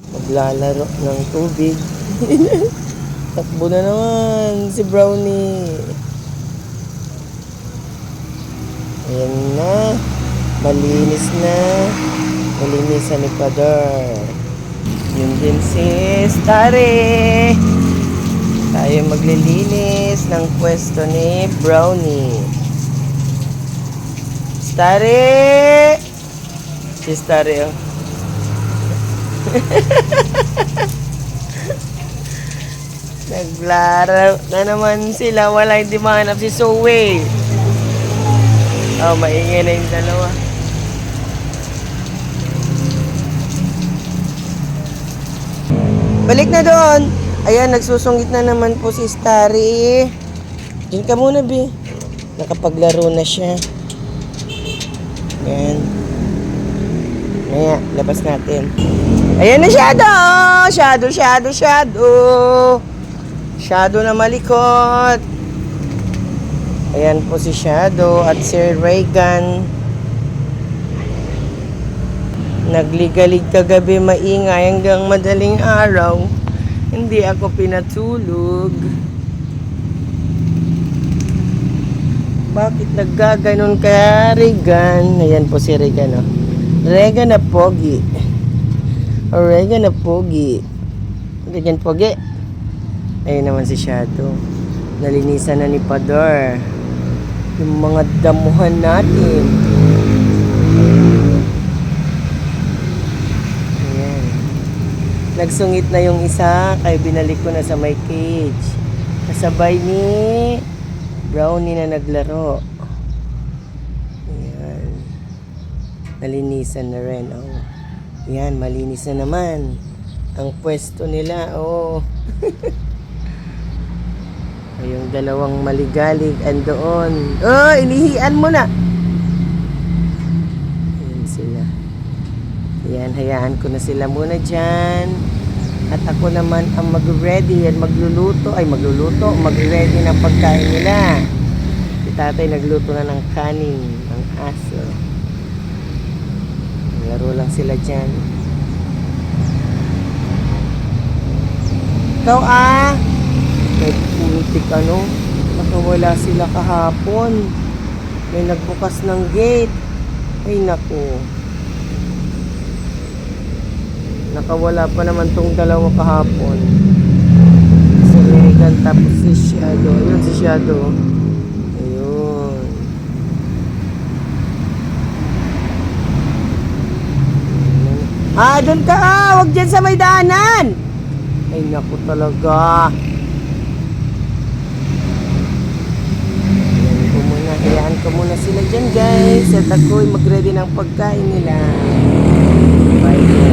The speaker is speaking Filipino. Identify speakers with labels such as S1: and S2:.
S1: Maglalaro ng tubig. Takbo na naman si Brownie. Ayan na. Malinis na. Malinisan ni Pador. Yun din si Starry. Tayo maglilinis ng pwesto ni Brownie. Starry! Si Starry, oh. Naglaro na naman sila. Wala, hindi mahanap si Zoe. Oh, maingay na yung dalawa. Balik na doon. Ayan, nagsusungit na naman po si Starry. Diyan ka muna, Bi. Nakapaglaro na siya. Ayan. Ayan, labas natin. Ayan na Shadow! Shadow na malikot. Ayan po si Shadow at Sir Reagan. Nagligalig kagabi maingay hanggang madaling araw. Hindi ako pinatulog. Bakit naggaganon ka, Reagan? Ayan po si Reagan, oh. Reagan na pogi. Reagan na pogi. Reagan pogi. Ayun naman si Shadow. Nalinisan na ni Pador yung mga damuhan natin. Ayan. Nagsungit na yung isa, kaya binalik ko na sa my cage. Kasabay ni Brownie na naglaro. Ayan. Nalinisan na rin. Oh. Ayan, malinis na naman ang pwesto nila. Oh. Yung dalawang maligalig andoon. Oh, inihian mo na. Ayan sila. Ayan, hayaan ko na sila muna dyan. At ako naman ang mag-ready at magluluto. Mag-ready ng pagkain nila. Si tatay nagluto na ng kanin, ng aso. Laro lang sila dyan. Ikaw may putik nakawala sila kahapon. May nagbukas ng gate. Ay naku. Nakawala pa naman tong dalawa kahapon. Si Reagan tapos si Shadow. Ayun si Shadow. Ayun. Doon ka Huwag dyan sa may daanan. Ay naku talaga. Hayaan ko muna sila dyan guys. At ako'y mag-ready ng pagkain nila. Bye.